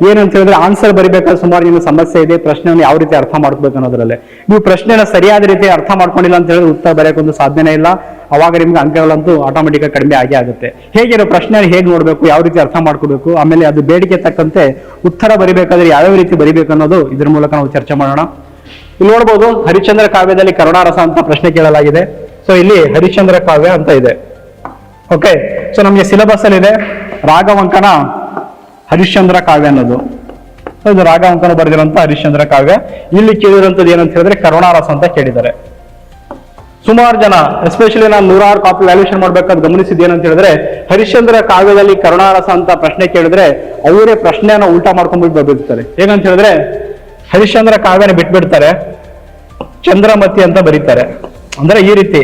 ಏನಂತ ಹೇಳಿದ್ರೆ ಆನ್ಸರ್ ಬರಿಬೇಕಾದ್ರೆ ಸುಮಾರು ನಿಮ್ಗೆ ಸಮಸ್ಯೆ ಇದೆ, ಪ್ರಶ್ನೆಯನ್ನು ಯಾವ ರೀತಿ ಅರ್ಥ ಮಾಡ್ಕೋಬೇಕು ಅನ್ನೋದ್ರಲ್ಲಿ. ನೀವು ಪ್ರಶ್ನೆನ ಸರಿಯಾದ ರೀತಿ ಅರ್ಥ ಮಾಡ್ಕೊಂಡಿಲ್ಲ ಅಂತ ಹೇಳಿದ್ರೆ ಉತ್ತರ ಬರೆಯೋಕ್ಕೊಂದು ಸಾಧ್ಯನೇ ಇಲ್ಲ. ಅವಾಗ ನಿಮ್ಗೆ ಅಂಕಗಳಂತೂ ಆಟೋಮೆಟಿಕ್ ಆಗಿ ಕಡಿಮೆ ಆಗೇ ಆಗುತ್ತೆ. ಹೇಗೆ ಪ್ರಶ್ನೆಯನ್ನು ಹೇಗೆ ನೋಡ್ಬೇಕು, ಯಾವ ರೀತಿ ಅರ್ಥ ಮಾಡ್ಕೋಬೇಕು, ಆಮೇಲೆ ಅದು ಬೇಡಿಕೆ ತಕ್ಕಂತೆ ಉತ್ತರ ಬರಿಬೇಕಾದ್ರೆ ಯಾವ್ಯಾವ ರೀತಿ ಬರಿಬೇಕು ಅನ್ನೋದು ಇದ್ರ ಮೂಲಕ ನಾವು ಚರ್ಚೆ ಮಾಡೋಣ. ಇಲ್ಲಿ ನೋಡ್ಬೋದು ಹರಿಶ್ಚಂದ್ರ ಕಾವ್ಯದಲ್ಲಿ ಕರುಣಾರಸ ಅಂತ ಪ್ರಶ್ನೆ ಕೇಳಲಾಗಿದೆ. ಸೊ ಇಲ್ಲಿ ಹರಿಶ್ಚಂದ್ರ ಕಾವ್ಯ ಅಂತ ಇದೆ. ಓಕೆ, ಸೊ ನಮಗೆ ಸಿಲೆಬಸ್ ಅಲ್ಲಿ ಇದೆ ರಾಘವಂಕನ ಹರಿಶ್ಚಂದ್ರ ಕಾವ್ಯ ಅನ್ನೋದು. ಸೊ ಇದು ರಾಘವಂಕನ ಬರೆದಿರುವಂತ ಹರಿಶ್ಚಂದ್ರ ಕಾವ್ಯ. ಇಲ್ಲಿ ಕೇಳಿರುವಂತದ್ದು ಏನಂತ ಹೇಳಿದ್ರೆ ಕರುಣಾರಸ ಅಂತ ಕೇಳಿದ್ದಾರೆ. ಸುಮಾರು ಜನ ಎಸ್ಪೆಷಲಿ ನಾನು 100 ಕಾಪಿ ವ್ಯಾಲ್ಯೂಷನ್ ಮಾಡ್ಬೇಕಾದ್ ಗಮನಿಸಿದ ಏನಂತ ಹೇಳಿದ್ರೆ ಹರಿಶ್ಚಂದ್ರ ಕಾವ್ಯದಲ್ಲಿ ಕರುಣಾರಸ ಅಂತ ಪ್ರಶ್ನೆ ಕೇಳಿದ್ರೆ ಅವರೇ ಪ್ರಶ್ನೆಯನ್ನ ಉಲ್ಟಾ ಮಾಡ್ಕೊಂಡ್ಬಿಟ್ಟು ಬರ್ಬಿಡ್ತಾರೆ. ಹೇಗಂತ ಹೇಳಿದ್ರೆ ಹರಿಶ್ಚಂದ್ರ ಕಾವ್ಯನ ಬಿಟ್ಬಿಡ್ತಾರೆ, ಚಂದ್ರಮತಿ ಅಂತ ಬರೀತಾರೆ. ಅಂದ್ರೆ ಈ ರೀತಿ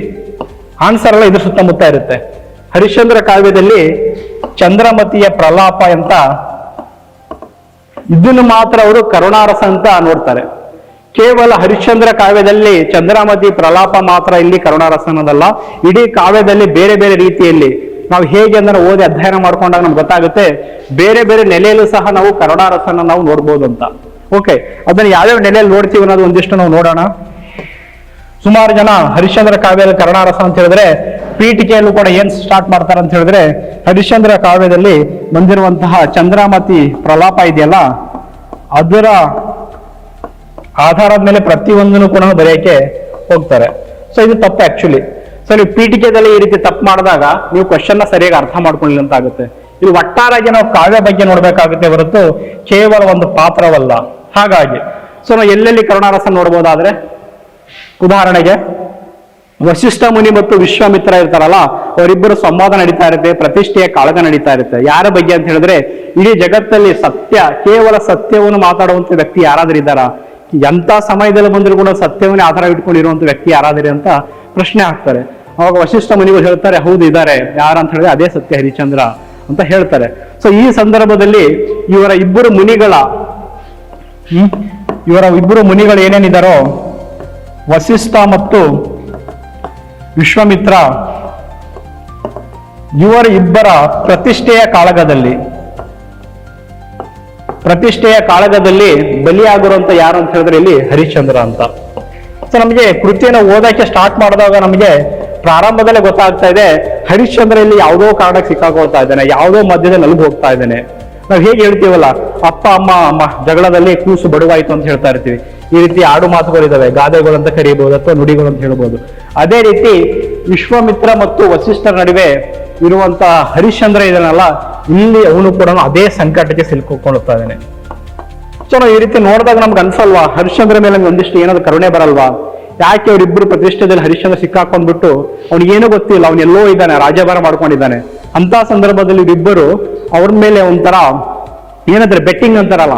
ಆನ್ಸರ್ ಎಲ್ಲ ಇದ್ರ ಸುತ್ತಮುತ್ತ ಇರುತ್ತೆ. ಹರಿಶ್ಚಂದ್ರ ಕಾವ್ಯದಲ್ಲಿ ಚಂದ್ರಮತಿಯ ಪ್ರಲಾಪ ಅಂತ ಇದನ್ನು ಮಾತ್ರ ಅವರು ಕರುಣಾರಸ ಅಂತ ನೋಡ್ತಾರೆ. ಕೇವಲ ಹರಿಶ್ಚಂದ್ರ ಕಾವ್ಯದಲ್ಲಿ ಚಂದ್ರಮತಿ ಪ್ರಲಾಪ ಮಾತ್ರ ಇಲ್ಲಿ ಕರುಣಾರಸ ಅನ್ನೋದಲ್ಲ, ಇಡೀ ಕಾವ್ಯದಲ್ಲಿ ಬೇರೆ ಬೇರೆ ರೀತಿಯಲ್ಲಿ ನಾವು ಹೇಗೆ ಅಂದ್ರೆ ಓದಿ ಅಧ್ಯಯನ ಮಾಡ್ಕೊಂಡಾಗ ನಮ್ಗೆ ಗೊತ್ತಾಗುತ್ತೆ ಬೇರೆ ಬೇರೆ ನೆಲೆಯಲ್ಲೂ ಸಹ ನಾವು ಕರುಣಾರಸನ ನಾವು ನೋಡ್ಬೋದು ಅಂತ. ಓಕೆ, ಅದನ್ನ ಯಾವ್ಯಾವ ನೆಲೆಯಲ್ಲಿ ನೋಡ್ತೀವಿ ಅನ್ನೋದು ಒಂದಿಷ್ಟು ನಾವು ನೋಡೋಣ. ಸುಮಾರು ಜನ ಹರಿಶ್ಚಂದ್ರ ಕಾವ್ಯದಲ್ಲಿ ಕರುಣಾರಸ ಅಂತ ಹೇಳಿದ್ರೆ ಪೀಠಿಕೆಯಲ್ಲೂ ಕೂಡ ಏನ್ ಸ್ಟಾರ್ಟ್ ಮಾಡ್ತಾರೆ ಅಂತ ಹೇಳಿದ್ರೆ ಹರಿಶ್ಚಂದ್ರ ಕಾವ್ಯದಲ್ಲಿ ಬಂದಿರುವಂತಹ ಚಂದ್ರಮತಿ ಪ್ರಲಾಪ ಇದೆಯಲ್ಲ ಅದರ ಆಧಾರದ ಮೇಲೆ ಪ್ರತಿಯೊಂದನ್ನು ಕೂಡ ಬರೆಯಕ್ಕೆ ಹೋಗ್ತಾರೆ. ಸೊ ಇದು ತಪ್ಪು ಆಕ್ಚುಲಿ. ಸೊ ನೀವು ಪೀಠಿಕೆದಲ್ಲಿ ಈ ರೀತಿ ತಪ್ಪು ಮಾಡಿದಾಗ ನೀವು ಕ್ವಶನ್ ನ ಸರಿಯಾಗಿ ಅರ್ಥ ಮಾಡ್ಕೊಳ್ಳಿ ಅಂತ ಆಗುತ್ತೆ. ಇದು ಒಟ್ಟಾರಾಗಿ ನಾವು ಕಾವ್ಯ ಬಗ್ಗೆ ನೋಡ್ಬೇಕಾಗುತ್ತೆ ಹೊರತು ಕೇವಲ ಒಂದು ಪಾತ್ರವಲ್ಲ. ಹಾಗಾಗಿ ಸೊ ನಾವು ಎಲ್ಲೆಲ್ಲಿ ಕರುಣಾರಸ ನೋಡ್ಬೋದಾದ್ರೆ ಉದಾಹರಣೆಗೆ ವಸಿಷ್ಠ ಮುನಿ ಮತ್ತು ವಿಶ್ವಾಮಿತ್ರ ಇರ್ತಾರಲ್ಲ ಅವರಿಬ್ಬರು ಸಂವಾದ ನಡೀತಾ ಇರುತ್ತೆ, ಪ್ರತಿಷ್ಠೆಯ ಕಾಳಗ ನಡೀತಾ ಇರುತ್ತೆ. ಯಾರ ಬಗ್ಗೆ ಅಂತ ಹೇಳಿದ್ರೆ ಇಡೀ ಜಗತ್ತಲ್ಲಿ ಸತ್ಯ, ಕೇವಲ ಸತ್ಯವನ್ನು ಮಾತಾಡುವಂತ ವ್ಯಕ್ತಿ ಯಾರಾದ್ರೂ ಇದ್ದಾರ? ಎಂತ ಸಮಯದಲ್ಲಿ ಬಂದ್ರು ಕೂಡ ಸತ್ಯವನ್ನೇ ಆಧಾರ ಇಟ್ಕೊಂಡಿರುವಂತ ವ್ಯಕ್ತಿ ಯಾರಾದ್ರಿ ಅಂತ ಪ್ರಶ್ನೆ ಹಾಕ್ತಾರೆ. ಅವಾಗ ವಸಿಷ್ಠ ಮುನಿಗಳು ಹೇಳ್ತಾರೆ ಹೌದು ಇದ್ದಾರೆ. ಯಾರಂತ ಹೇಳಿದ್ರೆ ಅದೇ ಸತ್ಯ ಹರಿಶ್ಚಂದ್ರ ಅಂತ ಹೇಳ್ತಾರೆ. ಸೊ ಈ ಸಂದರ್ಭದಲ್ಲಿ ಇವರ ಇಬ್ಬರು ಮುನಿಗಳು ಏನೇನಿದಾರೋ ವಸಿಷ್ಠ ಮತ್ತು ವಿಶ್ವಾಮಿತ್ರ ಇವರ ಇಬ್ಬರ ಪ್ರತಿಷ್ಠೆಯ ಕಾಳಗದಲ್ಲಿ ಬಲಿಯಾಗಿರುವಂತ ಯಾರು ಅಂತ ಹೇಳಿದ್ರೆ ಇಲ್ಲಿ ಹರಿಶ್ಚಂದ್ರ ಅಂತ. ಸೊ ನಮಗೆ ಕೃತಿಯನ್ನು ಓದಕ್ಕೆ ಸ್ಟಾರ್ಟ್ ಮಾಡಿದಾಗ ನಮಗೆ ಪ್ರಾರಂಭದಲ್ಲೇ ಗೊತ್ತಾಗ್ತಾ ಇದೆ ಹರಿಶ್ಚಂದ್ರ ಇಲ್ಲಿ ಯಾವುದೋ ಕಾರಣಕ್ಕೆ ಸಿಕ್ಕಾಕೊಳ್ತಾ ಇದ್ದಾನೆ, ಯಾವುದೋ ಮಧ್ಯದಲ್ಲಿ ನಲುಗು ಹೋಗ್ತಾ ಇದ್ದಾನೆ. ನಾವ್ ಹೇಗೆ ಹೇಳ್ತೀವಲ್ಲ ಅಪ್ಪ ಅಮ್ಮ ಜಗಳದಲ್ಲಿ ಕೂಸು ಬಡವಾಯ್ತು ಅಂತ ಹೇಳ್ತಾ ಇರ್ತೀವಿ. ಈ ರೀತಿ ಆಡು ಮಾತುಗಳಿದಾವೆ, ಗಾದೆಗಳು ಅಂತ ಕರೀಬಹುದು ಅಥವಾ ನುಡಿಗಳು ಅಂತ ಹೇಳ್ಬೋದು. ಅದೇ ರೀತಿ ವಿಶ್ವಾಮಿತ್ರ ಮತ್ತು ವಸಿಷ್ಠರ ನಡುವೆ ಇರುವಂತ ಹರಿಶ್ಚಂದ್ರ ಇದನ್ನಲ್ಲ ಇಲ್ಲಿ ಅವನು ಕೂಡ ಅದೇ ಸಂಕಟಕ್ಕೆ ಸಿಲುಕೊಳ್ತಾ ಇದ್ದಾನೆ. ಸೊ ನಾವು ಈ ರೀತಿ ನೋಡಿದಾಗ ನಮ್ಗೆ ಅನ್ಸಲ್ವಾ ಹರಿಶ್ಚಂದ್ರ ಮೇಲೆ ನಮ್ಗೆ ಒಂದಿಷ್ಟು ಏನಾದ್ರು ಕರುಣೆ ಬರಲ್ವಾ? ಯಾಕೆ ಅವರಿಬ್ಬರು ಪ್ರತಿಷ್ಠೆದಲ್ಲಿ ಹರಿಶ್ಚಂದ್ರ ಸಿಕ್ಕಾಕೊಂಡ್ಬಿಟ್ಟು ಅವ್ನಿಗೇನು ಗೊತ್ತಿಲ್ಲ, ಅವನೆಲ್ಲೋ ಇದ್ದಾನೆ, ರಾಜ್ಯಭಾರ ಮಾಡ್ಕೊಂಡಿದ್ದಾನೆ. ಅಂತ ಸಂದರ್ಭದಲ್ಲಿ ಇಬ್ಬರು ಅವ್ರ ಮೇಲೆ ಒಂಥರ ಏನಂದ್ರೆ ಬೆಟ್ಟಿಂಗ್ ಅಂತಾರಲ್ಲ,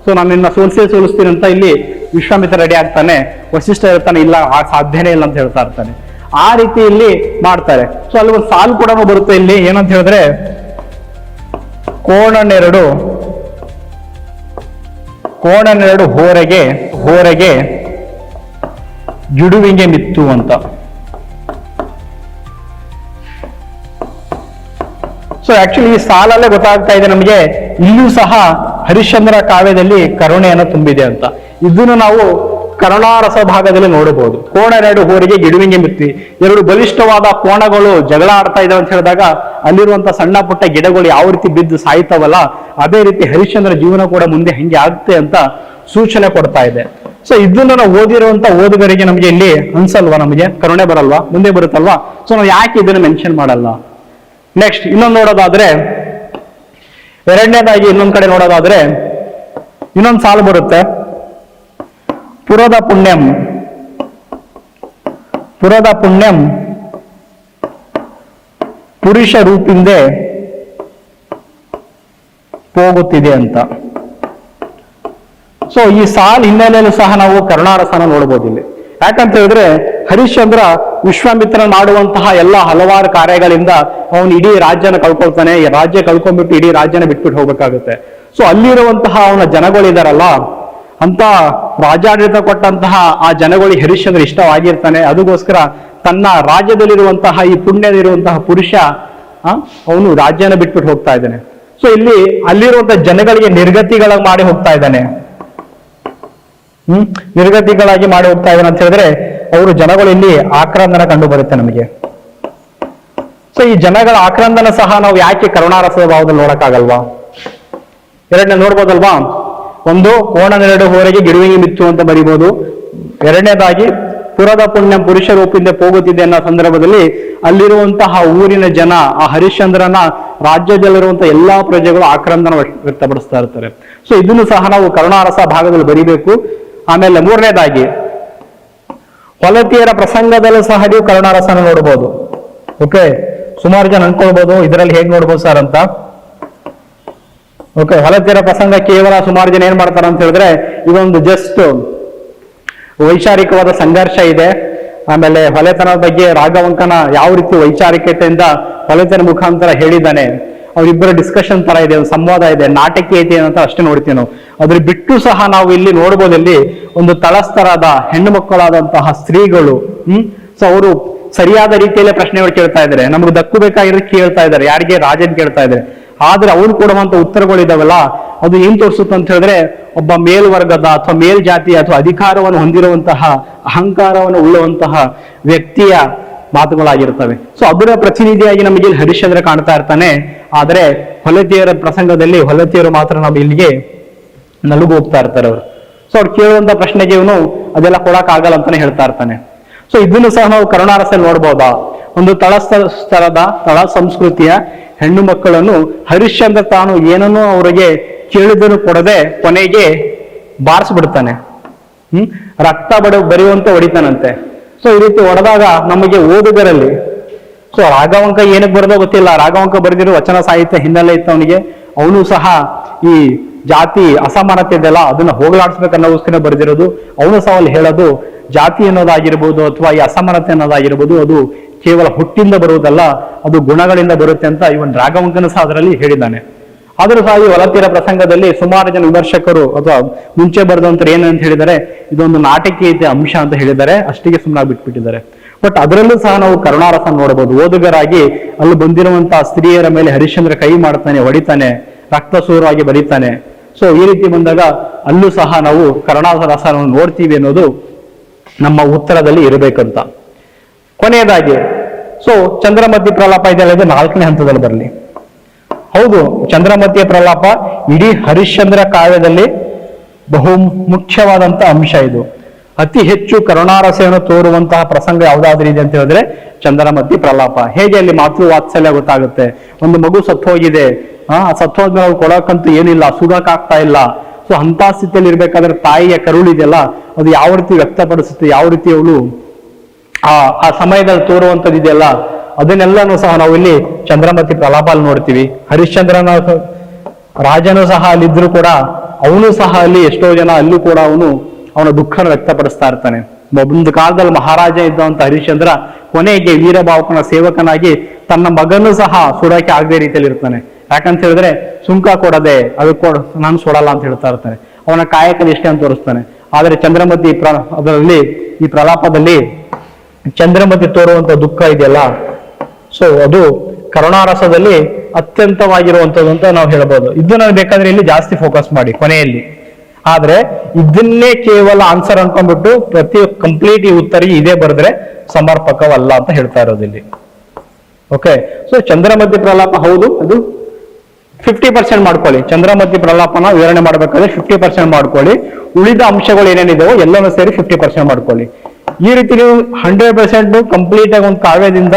ಸೊ ನಾನು ನಿನ್ನ ಸೋಲಿಸ್ತೀನಿ ಅಂತ ಇಲ್ಲಿ ವಿಶ್ವಾಮಿತ್ರ ರೆಡಿ ಆಗ್ತಾನೆ, ವಸಿಷ್ಠ ಇರ್ತಾನೆ ಇಲ್ಲ ಸಾಧ್ಯನೇ ಇಲ್ಲ ಅಂತ ಹೇಳ್ತಾ ಇರ್ತಾನೆ. ಆ ರೀತಿ ಇಲ್ಲಿ ಮಾಡ್ತಾರೆ. ಸೊ ಅಲ್ಲಿ ಒಂದು ಸಾಲು ಕೂಡ ಬರುತ್ತೆ ಇಲ್ಲಿ ಏನಂತ ಹೇಳಿದ್ರೆ ಕೋಣನೆರಡು ಹೋರೆಗೆ ಜುಡುವಿಗೆ ಮಿತ್ತು ಅಂತ. ಸೊ ಆಕ್ಚುಲಿ ಈ ಸಾಲಲ್ಲೇ ಗೊತ್ತಾಗ್ತಾ ಇದೆ ನಮಗೆ ಇಲ್ಲೂ ಸಹ ಹರಿಶ್ಚಂದ್ರ ಕಾವ್ಯದಲ್ಲಿ ಕರುಣೆಯನ್ನು ತುಂಬಿದೆ ಅಂತ. ಇದನ್ನು ನಾವು ಕರುಣಾರಸ ಭಾಗದಲ್ಲಿ ನೋಡಬಹುದು. ಕೋಣೆರಡು ಹೋರಿಗೆ ಗಿಡುವಿಗೆ ಮಿತ್ತಿ, ಎರಡು ಬಲಿಷ್ಠವಾದ ಕೋಣಗಳು ಜಗಳ ಆಡ್ತಾ ಇದಾವೆ ಅಂತ ಹೇಳಿದಾಗ ಅಲ್ಲಿರುವಂತ ಸಣ್ಣ ಪುಟ್ಟ ಗಿಡಗಳು ಯಾವ ರೀತಿ ಬಿದ್ದು ಸಾಯ್ತಾವಲ್ಲ ಅದೇ ರೀತಿ ಹರಿಶ್ಚಂದ್ರ ಜೀವನ ಕೂಡ ಮುಂದೆ ಹೆಂಗೆ ಆಗುತ್ತೆ ಅಂತ ಸೂಚನೆ ಕೊಡ್ತಾ ಇದೆ. ಸೊ ಇದನ್ನು ನಾವು ಓದಿರುವಂತ ಓದುಗರಿಗೆ ನಮಗೆ ಇಲ್ಲಿ ಅನ್ಸಲ್ವಾ, ನಮಗೆ ಕರುಣೆ ಬರಲ್ವಾ? ಮುಂದೆ ಬರುತ್ತಲ್ವಾ? ಸೊ ನಾವು ಯಾಕೆ ಇದನ್ನು ಮೆನ್ಷನ್ ಮಾಡಲ್ಲ? ನೆಕ್ಸ್ಟ್ ಇನ್ನೊಂದು ನೋಡೋದಾದ್ರೆ ಎರಡನೇದಾಗಿ ಇನ್ನೊಂದ್ ಕಡೆ ನೋಡೋದಾದ್ರೆ ಇನ್ನೊಂದು ಸಾಲು ಬರುತ್ತೆ. ಪುರದ ಪುಣ್ಯಂ ಪುರುಷ ರೂಪಿಂದೆ ಹೋಗುತ್ತಿದೆ ಅಂತ. ಸೊ ಈ ಸಾಲ್ ಹಿನ್ನೆಲೆಯಲ್ಲೂ ಸಹ ನಾವು ಕರುಣಾರಸನ ನೋಡ್ಬೋದು ಇಲ್ಲಿ. ಯಾಕಂತ ಹೇಳಿದ್ರೆ ಹರಿಶ್ಚಂದ್ರ ವಿಶ್ವಾಮಿತ್ರ ಮಾಡುವಂತಹ ಎಲ್ಲ ಹಲವಾರು ಕಾರ್ಯಗಳಿಂದ ಅವನು ಇಡೀ ರಾಜ್ಯನ ಕಳ್ಕೊಳ್ತಾನೆ. ರಾಜ್ಯ ಕಳ್ಕೊಂಡ್ಬಿಟ್ಟು ಇಡೀ ರಾಜ್ಯನ ಬಿಟ್ಬಿಟ್ಟು ಹೋಗ್ಬೇಕಾಗುತ್ತೆ. ಸೊ ಅಲ್ಲಿರುವಂತಹ ಅವನ ಜನಗಳಿದಾರಲ್ಲ ಅಂತ ರಾಜ್ಯಾಡಳಿತ ಕೊಟ್ಟಂತಹ ಆ ಜನಗಳಿಗೆ ಹರಿಶ್ಚಂದ್ರ ಇಷ್ಟವಾಗಿರ್ತಾನೆ. ಅದಕ್ಕೋಸ್ಕರ ತನ್ನ ರಾಜ್ಯದಲ್ಲಿರುವಂತಹ ಈ ಪುಣ್ಯದಲ್ಲಿರುವಂತಹ ಪುರುಷ ಅವನು ರಾಜ್ಯನ ಬಿಟ್ಬಿಟ್ಟು ಹೋಗ್ತಾ ಇದ್ದಾನೆ. ಸೊ ಇಲ್ಲಿ ಅಲ್ಲಿರುವಂತ ಜನಗಳಿಗೆ ನಿರ್ಗತಿಗಳಾಗಿ ಮಾಡಿ ಹೋಗ್ತಾ ಇದ್ದಾನೆ. ನಿರ್ಗತಿಗಳಾಗಿ ಮಾಡಿ ಹೋಗ್ತಾ ಇದ್ದಾನೆ ಅಂತ ಹೇಳಿದ್ರೆ ಅವರು ಜನಗಳು ಇಲ್ಲಿ ಆಕ್ರಂದನ ಕಂಡು ಬರುತ್ತೆ ನಮಗೆ. ಸೊ ಈ ಜನಗಳ ಆಕ್ರಂದನ ಸಹ ನಾವು ಯಾಕೆ ಕರುಣಾರಸದ ಭಾವದಲ್ಲಿ ನೋಡಕ್ಕಾಗಲ್ವಾ? ಎರಡನೇ ನೋಡ್ಬೋದಲ್ವಾ? ಒಂದು ಕೋಣನೆರಡು ಹೋರೆಗೆ ಗಿಡುವಿಗೆ ಮಿತ್ತು ಅಂತ ಬರಿಬಹುದು. ಎರಡನೇದಾಗಿ ಪುರದ ಪುಣ್ಯ ಪುರುಷ ರೂಪಿಂದ ಹೋಗುತ್ತಿದೆ ಅನ್ನೋ ಸಂದರ್ಭದಲ್ಲಿ ಅಲ್ಲಿರುವಂತಹ ಊರಿನ ಜನ ಆ ಹರಿಶ್ಚಂದ್ರನ ರಾಜ್ಯದಲ್ಲಿರುವಂತಹ ಎಲ್ಲಾ ಪ್ರಜೆಗಳು ಆಕ್ರಂದನ ವ್ಯಕ್ತಪಡಿಸ್ತಾ ಇರ್ತಾರೆ. ಸೊ ಇದನ್ನು ಸಹ ನಾವು ಕರುಣಾರಸ ಭಾಗದಲ್ಲಿ ಬರಿಬೇಕು. ಆಮೇಲೆ ಮೂರನೇದಾಗಿ ಹೊಲತಿಯರ ಪ್ರಸಂಗದಲ್ಲೂ ಸಹ ನೀವು ಕರುಣಾರಸನ ನೋಡ್ಬೋದು. ಓಕೆ, ಸುಮಾರು ಜನ ಅನ್ಕೊಳ್ಬಹುದು ಇದರಲ್ಲಿ ಹೇಗ್ ನೋಡ್ಬೋದು ಸರ್ ಅಂತ. ಓಕೆ, ಹೊಲತಿಯರ ಪ್ರಸಂಗ ಕೇವಲ ಸುಮಾರು ಜನ ಏನ್ ಮಾಡ್ತಾರೆ ಅಂತ ಹೇಳಿದ್ರೆ ಇದೊಂದು ಜಸ್ಟ್ ವೈಚಾರಿಕವಾದ ಸಂಘರ್ಷ ಇದೆ. ಆಮೇಲೆ ಹೊಲೆತನದ ಬಗ್ಗೆ ರಾಘವಂಕನ ಯಾವ ರೀತಿ ವೈಚಾರಿಕತೆಯಿಂದ ಹೊಲೆತನ ಮುಖಾಂತರ ಹೇಳಿದ್ದಾನೆ, ಅವರಿಬ್ಬರ ಡಿಸ್ಕಷನ್ ತರ ಇದೆ, ಒಂದು ಸಂವಾದ ಇದೆ, ನಾಟಕೀಯತೆ ಅಂತ ಅಷ್ಟೇ ನೋಡ್ತೀವಿ ನಾವು. ಅದ್ರ ಬಿಟ್ಟು ಸಹ ನಾವು ಇಲ್ಲಿ ನೋಡ್ಬೋದು, ಇಲ್ಲಿ ಒಂದು ತಳಸ್ತರದ ಹೆಣ್ಣು ಮಕ್ಕಳಾದಂತಹ ಸ್ತ್ರೀಗಳು ಸೊ ಅವರು ಸರಿಯಾದ ರೀತಿಯಲ್ಲೇ ಪ್ರಶ್ನೆಗಳು ಕೇಳ್ತಾ ಇದ್ದಾರೆ, ನಮ್ಗೆ ದಕ್ಕು ಬೇಕಾಗಿರೋದು ಕೇಳ್ತಾ ಇದ್ದಾರೆ, ಯಾರಿಗೆ? ರಾಜನ್ ಕೇಳ್ತಾ ಇದ್ದಾರೆ. ಆದ್ರೆ ಅವ್ರು ಕೊಡುವಂತ ಉತ್ತರಗಳಿದಾವಲ್ಲ ಅದು ಏನ್ ತೋರಿಸುತ್ತೆ ಅಂತ ಹೇಳಿದ್ರೆ ಒಬ್ಬ ಮೇಲ್ವರ್ಗದ ಅಥವಾ ಮೇಲ್ಜಾತಿಯ ಅಥವಾ ಅಧಿಕಾರವನ್ನು ಹೊಂದಿರುವಂತಹ ಅಹಂಕಾರವನ್ನು ಉಳ್ಳುವಂತಹ ವ್ಯಕ್ತಿಯ ಮಾತುಗಳಾಗಿರ್ತವೆ. ಸೊ ಅದರ ಪ್ರತಿನಿಧಿಯಾಗಿ ನಮಗೆ ಇಲ್ಲಿ ಹರಿಶ್ಚಂದ್ರ ಕಾಣ್ತಾ ಇರ್ತಾನೆ. ಆದ್ರೆ ಹೊಲತಿಯರ ಪ್ರಸಂಗದಲ್ಲಿ ಹೊಲತಿಯರು ಮಾತ್ರ ನಾವು ಇಲ್ಲಿಗೆ ನಲುಗು ಹೋಗ್ತಾ ಇರ್ತಾರೆ ಅವರು. ಸೊ ಅವ್ರು ಕೇಳುವಂತ ಪ್ರಶ್ನೆಗೆ ಇವನು ಅದೆಲ್ಲ ಕೊಡಕ್ ಆಗಲ್ಲ ಅಂತಾನೆ ಹೇಳ್ತಾ ಇರ್ತಾನೆ. ಸೊ ಇದನ್ನು ಸಹ ನಾವು ಕರುಣಾರಸಲ್ಲಿ ನೋಡ್ಬೋದಾ? ಒಂದು ತಳಸ್ತರದ ತಳ ಸಂಸ್ಕೃತಿಯ ಹೆಣ್ಣು ಮಕ್ಕಳನ್ನು ಹರಿಶ್ಚಂದ್ರ ತಾನು ಏನನ್ನೂ ಅವರಿಗೆ ಕೇಳಿದನು ಕೊಡದೆ ಕೊನೆಗೆ ಬಾರಿಸ್ಬಿಡ್ತಾನೆ. ರಕ್ತ ಬರೆಯುವಂತ ಹೊಡಿತಾನಂತೆ. ಸೊ ಈ ರೀತಿ ಹೊಡೆದಾಗ ನಮಗೆ ಓದುಗರಲ್ಲಿ ಸೊ ರಾಘವಂಕ ಏನಕ್ಕೆ ಬರೆದೋ ಗೊತ್ತಿಲ್ಲ, ರಾಘವಂಕ ಬರೆದಿರೋ ವಚನ ಸಾಹಿತ್ಯ ಹಿನ್ನೆಲೆ ಇತ್ತು ಅವನಿಗೆ. ಅವನು ಸಹ ಈ ಜಾತಿ ಅಸಮಾನತೆ ಇದೆಲ್ಲ ಅದನ್ನ ಹೋಗಲಾಡಿಸ್ಬೇಕನ್ನೋಸ್ಕರ ಬರೆದಿರೋದು. ಅವನು ಸಹ ಅಲ್ಲಿ ಹೇಳೋದು ಜಾತಿ ಅನ್ನೋದಾಗಿರ್ಬೋದು ಅಥವಾ ಈ ಅಸಮಾನತೆ ಅನ್ನೋದಾಗಿರ್ಬೋದು ಅದು ಕೇವಲ ಹುಟ್ಟಿಂದ ಬರುವುದಲ್ಲ, ಅದು ಗುಣಗಳಿಂದ ಬರುತ್ತೆ ಅಂತ ಇವನ್ ರಾಘವಂಕನ ಸಹ ಅದರಲ್ಲಿ ಹೇಳಿದ್ದಾನೆ. ಆದರೂ ಸಹ ಈ ಹೊಲತಿಯರ ಪ್ರಸಂಗದಲ್ಲಿ ಸುಮಾರು ಜನ ವಿಮರ್ಶಕರು ಅಥವಾ ಮುಂಚೆ ಬರೆದಂತರು ಏನಂತ ಹೇಳಿದ್ದಾರೆ, ಇದೊಂದು ನಾಟಕೀಯತೆ ಅಂಶ ಅಂತ ಹೇಳಿದ್ದಾರೆ, ಅಷ್ಟಿಗೆ ಸುಮ್ಮನಾಗಿ ಬಿಟ್ಬಿಟ್ಟಿದ್ದಾರೆ. ಬಟ್ ಅದರಲ್ಲೂ ಸಹ ನಾವು ಕರುಣಾರಸ ನೋಡಬಹುದು. ಓದುಗರಾಗಿ ಅಲ್ಲಿ ಬಂದಿರುವಂತಹ ಸ್ತ್ರೀಯರ ಮೇಲೆ ಹರಿಶ್ಚಂದ್ರ ಕೈ ಮಾಡ್ತಾನೆ, ಹೊಡಿತಾನೆ, ರಕ್ತಸೂರವಾಗಿ ಬರೀತಾನೆ. ಸೊ ಈ ರೀತಿ ಬಂದಾಗ ಅಲ್ಲೂ ಸಹ ನಾವು ಕರುಣಾರಸವನ್ನು ನೋಡ್ತೀವಿ ಅನ್ನೋದು ನಮ್ಮ ಉತ್ತರದಲ್ಲಿ ಇರಬೇಕಂತ. ಕೊನೆಯದಾಗಿ ಸೊ ಚಂದ್ರಮತಿ ಪ್ರಲಾಪ ಇದೆಯಲ್ಲ, ಇದು 4ನೇ ಹಂತದಲ್ಲಿ ಬರಲಿ. ಹೌದು, ಚಂದ್ರಮತಿಯ ಪ್ರಲಾಪ ಇಡೀ ಹರಿಶ್ಚಂದ್ರ ಕಾವ್ಯದಲ್ಲಿ ಬಹು ಮುಖ್ಯವಾದಂತ ಅಂಶ. ಇದು ಅತಿ ಹೆಚ್ಚು ಕರುಣಾರಸೆಯನ್ನು ತೋರುವಂತಹ ಪ್ರಸಂಗ ಯಾವ್ದಾದ್ರೂ ಇದೆ ಅಂತ ಹೇಳಿದ್ರೆ ಚಂದ್ರಮತಿ ಪ್ರಲಾಪ. ಹೇಗೆ ಅಲ್ಲಿ ಮಾತೃ ವಾತ್ಸಲ್ಯ ಗೊತ್ತಾಗುತ್ತೆ. ಒಂದು ಮಗು ಸತ್ತೋಗಿದೆ, ಸತ್ತೋದ್ಮೇಲೆ ಅವ್ರು ಕೊಡೋಕಂತೂ ಏನಿಲ್ಲ, ಸುಡಕ್ಕಾಗ್ತಾ ಇಲ್ಲ. ಸೊ ಅಂತ ಸ್ಥಿತಿಯಲ್ಲಿ ಇರ್ಬೇಕಾದ್ರೆ ತಾಯಿಯ ಕರುಳಿದೆಯಲ್ಲ ಅದು ಯಾವ ರೀತಿ ವ್ಯಕ್ತಪಡಿಸುತ್ತೆ, ಯಾವ ರೀತಿ ಅವಳು ಆ ಸಮಯದಲ್ಲಿ ತೋರುವಂಥದ್ದು ಇದೆಯಲ್ಲ ಅದನ್ನೆಲ್ಲನೂ ಸಹ ನಾವು ಇಲ್ಲಿ ಚಂದ್ರಮತಿ ಪ್ರಲಾಪಲ್ಲಿ ನೋಡ್ತೀವಿ. ಹರಿಶ್ಚಂದ್ರನ ರಾಜನು ಸಹ ಅಲ್ಲಿದ್ರು ಕೂಡ ಅವನು ಸಹ ಅಲ್ಲಿ ಎಷ್ಟೋ ಜನ ಅಲ್ಲೂ ಕೂಡ ಅವನ ದುಃಖನ ವ್ಯಕ್ತಪಡಿಸ್ತಾ ಇರ್ತಾನೆ. ಒಂದು ಕಾಲದಲ್ಲಿ ಮಹಾರಾಜ ಇದ್ದಂತ ಹರಿಶ್ಚಂದ್ರ ಕೊನೆಗೆ ವೀರಭಾವಕನ ಸೇವಕನಾಗಿ ತನ್ನ ಮಗನೂ ಸಹ ಸುಡಕ್ಕೆ ಆಗದೆ ರೀತಿಯಲ್ಲಿ ಇರ್ತಾನೆ. ಯಾಕಂತ ಹೇಳಿದ್ರೆ ಸುಂಕ ಕೊಡದೆ ಅದಕ್ಕೆ ನಾನು ಸುಡಲ್ಲ ಅಂತ ಹೇಳ್ತಾ ಇರ್ತಾನೆ. ಅವನ ಕಾಯಕ ನಿಷ್ಠೆ ಅಂತ ತೋರಿಸ್ತಾನೆ. ಆದ್ರೆ ಚಂದ್ರಮತಿ ಅದರಲ್ಲಿ ಈ ಪ್ರಲಾಪದಲ್ಲಿ ಚಂದ್ರಮತಿ ತೋರುವಂತ ದುಃಖ ಇದೆಯಲ್ಲ ಸೊ ಅದು ಕರುಣಾರಸದಲ್ಲಿ ಅತ್ಯಂತವಾಗಿರುವಂತದ್ದು ಅಂತ ನಾವು ಹೇಳ್ಬೋದು. ಇದನ್ನ ಬೇಕಾದ್ರೆ ಇಲ್ಲಿ ಜಾಸ್ತಿ ಫೋಕಸ್ ಮಾಡಿ ಕೊನೆಯಲ್ಲಿ. ಆದ್ರೆ ಇದನ್ನೇ ಕೇವಲ ಆನ್ಸರ್ ಅನ್ಕೊಂಡ್ಬಿಟ್ಟು ಪ್ರತಿ ಕಂಪ್ಲೀಟ್ ಈ ಉತ್ತರಿಗೆ ಇದೇ ಬರೆದ್ರೆ ಸಮರ್ಪಕವಲ್ಲ ಅಂತ ಹೇಳ್ತಾ ಇರೋದು ಇಲ್ಲಿ. ಓಕೆ, ಸೊ ಚಂದ್ರಮತಿ ಪ್ರಲಾಪ ಹೌದು, ಅದು 50% ಮಾಡ್ಕೊಳ್ಳಿ. ಚಂದ್ರಮತಿ ಪ್ರಲಾಪನ ವಿವರಣೆ ಮಾಡ್ಬೇಕಾದ್ರೆ 50% ಮಾಡ್ಕೊಳ್ಳಿ. ಉಳಿದ ಅಂಶಗಳು ಏನೇನಿದಾವೋ ಎಲ್ಲನೂ ಸೇರಿ 50% ಮಾಡ್ಕೊಳ್ಳಿ. ಈ ರೀತಿ ನೀವು 100% ಕಂಪ್ಲೀಟ್ ಆಗಿ ಒಂದು ಕಾವ್ಯದಿಂದ